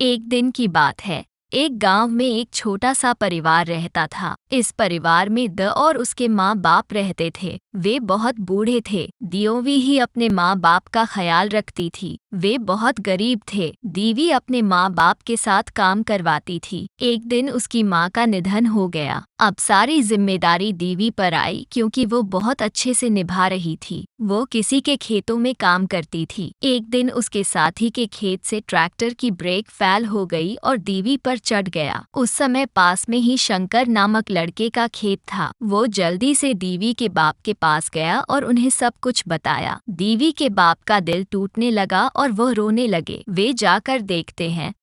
एक दिन की बात है। एक गांव में एक छोटा सा परिवार रहता था। इस परिवार में द और उसके माँ बाप रहते थे। वे बहुत बूढ़े थे। दियोवी ही अपने माँ बाप का ख्याल रखती थी। वे बहुत गरीब थे। दीवी अपने माँ बाप के साथ काम करवाती थी। एक दिन उसकी माँ का निधन हो गया। अब सारी जिम्मेदारी दीवी पर आई क्योंकि वो बहुत अच्छे से निभा रही थी। वो किसी के खेतों में काम करती थी। एक दिन उसके साथी के खेत से ट्रैक्टर की ब्रेक फेल हो गई और दीवी पर चढ़ गया। उस समय पास में ही शंकर नामक लड़के का खेत था। वो जल्दी से दीवी के बाप के पास गया और उन्हें सब कुछ बताया। दीवी के बाप का दिल टूटने लगा और वो रोने लगे। वे जाकर देखते हैं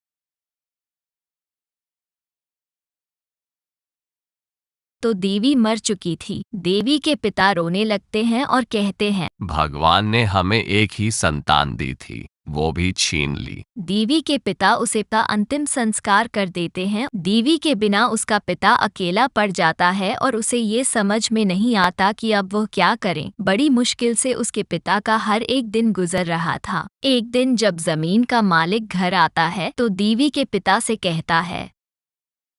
तो देवी मर चुकी थी। देवी के पिता रोने लगते हैं और कहते हैं, भगवान ने हमें एक ही संतान दी थी, वो भी छीन ली। देवी के पिता उसे का अंतिम संस्कार कर देते हैं। देवी के बिना उसका पिता अकेला पड़ जाता है और उसे ये समझ में नहीं आता कि अब वह क्या करें। बड़ी मुश्किल से उसके पिता का हर एक दिन गुजर रहा था। एक दिन जब जमीन का मालिक घर आता है तो देवी के पिता से कहता है,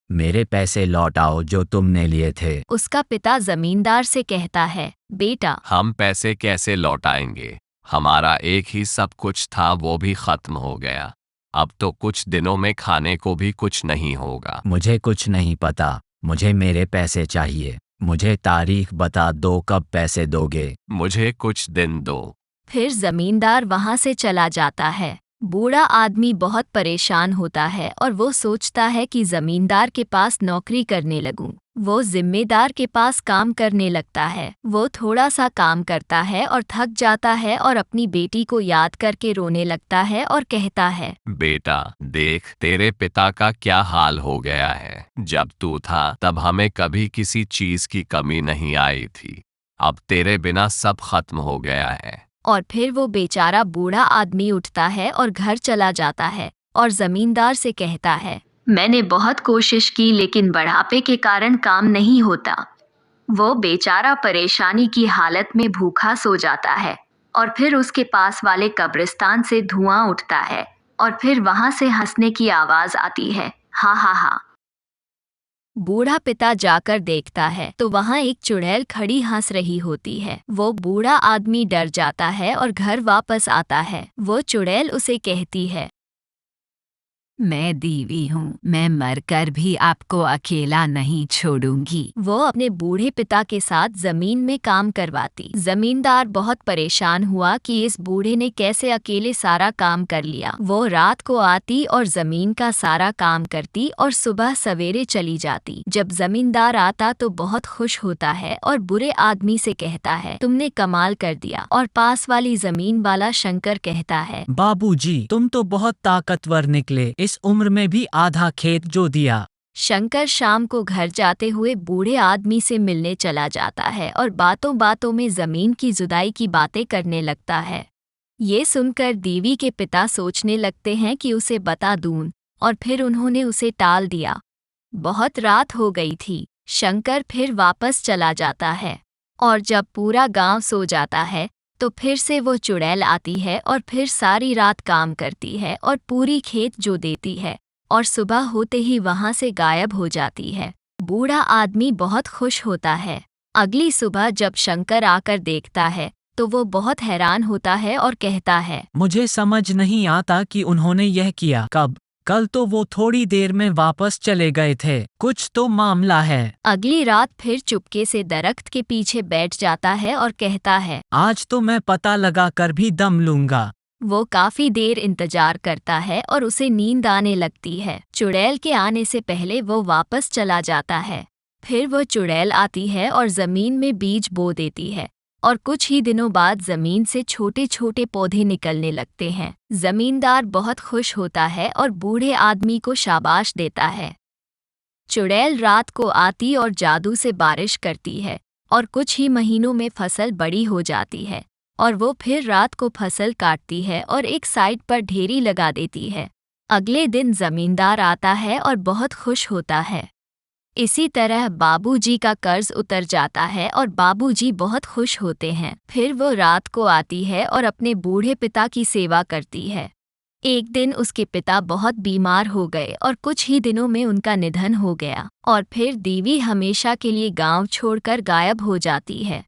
मेरे पैसे लौटाओ जो तुमने लिए थे। उसका पिता जमींदार से कहता है, बेटा, हम पैसे कैसे लौटाएंगे? हमारा एक ही सब कुछ था, वो भी खत्म हो गया। अब तो कुछ दिनों में खाने को भी कुछ नहीं होगा। मुझे कुछ नहीं पता, मुझे मेरे पैसे चाहिए। मुझे तारीख बता दो, कब पैसे दोगे? मुझे कुछ दिन दो। फिर जमींदार वहां से चला जाता है। बूढ़ा आदमी बहुत परेशान होता है और वो सोचता है कि जमींदार के पास नौकरी करने लगूं। वो जिम्मेदार के पास काम करने लगता है। वो थोड़ा सा काम करता है और थक जाता है और अपनी बेटी को याद करके रोने लगता है और कहता है, बेटा देख, तेरे पिता का क्या हाल हो गया है। जब तू था तब हमें कभी किसी चीज की कमी नहीं आई थी। अब तेरे बिना सब खत्म हो गया है। और फिर वो बेचारा बूढ़ा आदमी उठता है और घर चला जाता है और जमींदार से कहता है, मैंने बहुत कोशिश की लेकिन बुढ़ापे के कारण काम नहीं होता। वो बेचारा परेशानी की हालत में भूखा सो जाता है और फिर उसके पास वाले कब्रिस्तान से धुआं उठता है और फिर वहां से हंसने की आवाज आती है, हा हा हा। बूढ़ा पिता जाकर देखता है तो वहाँ एक चुड़ैल खड़ी हंस रही होती है। वो बूढ़ा आदमी डर जाता है और घर वापस आता है। वो चुड़ैल उसे कहती है, मैं दीवी हूँ, मैं मरकर भी आपको अकेला नहीं छोड़ूंगी। वो अपने बूढ़े पिता के साथ जमीन में काम करवाती। जमींदार बहुत परेशान हुआ कि इस बूढ़े ने कैसे अकेले सारा काम कर लिया। वो रात को आती और जमीन का सारा काम करती और सुबह सवेरे चली जाती। जब जमींदार आता तो बहुत खुश होता है और बुरे आदमी से कहता है, तुमने कमाल कर दिया। और पास वाली जमीन वाला शंकर कहता है, बाबूजी, तुम तो बहुत ताकतवर निकले, इस उम्र में भी आधा खेत जो दिया। शंकर शाम को घर जाते हुए बूढ़े आदमी से मिलने चला जाता है और बातों बातों में जमीन की जुदाई की बातें करने लगता है। ये सुनकर देवी के पिता सोचने लगते हैं कि उसे बता दूं और फिर उन्होंने उसे टाल दिया। बहुत रात हो गई थी। शंकर फिर वापस चला जाता है और जब पूरा गांव सो जाता है तो फिर से वो चुड़ैल आती है और फिर सारी रात काम करती है और पूरी खेत जो देती है और सुबह होते ही वहां से गायब हो जाती है। बूढ़ा आदमी बहुत खुश होता है। अगली सुबह जब शंकर आकर देखता है तो वो बहुत हैरान होता है और कहता है, मुझे समझ नहीं आता कि उन्होंने यह किया कब। कल तो वो थोड़ी देर में वापस चले गए थे, कुछ तो मामला है। अगली रात फिर चुपके से दरख्त के पीछे बैठ जाता है और कहता है, आज तो मैं पता लगा कर भी दम लूंगा। वो काफी देर इंतजार करता है और उसे नींद आने लगती है। चुड़ैल के आने से पहले वो वापस चला जाता है। फिर वो चुड़ैल आती है और जमीन में बीज बो देती है और कुछ ही दिनों बाद जमीन से छोटे छोटे पौधे निकलने लगते हैं। जमींदार बहुत खुश होता है और बूढ़े आदमी को शाबाश देता है। चुड़ैल रात को आती और जादू से बारिश करती है और कुछ ही महीनों में फसल बड़ी हो जाती है और वो फिर रात को फसल काटती है और एक साइड पर ढेरी लगा देती है। अगले दिन जमींदार आता है और बहुत खुश होता है। इसी तरह बाबूजी का कर्ज उतर जाता है और बाबूजी बहुत खुश होते हैं। फिर वो रात को आती है और अपने बूढ़े पिता की सेवा करती है। एक दिन उसके पिता बहुत बीमार हो गए और कुछ ही दिनों में उनका निधन हो गया और फिर देवी हमेशा के लिए गांव छोड़कर गायब हो जाती है।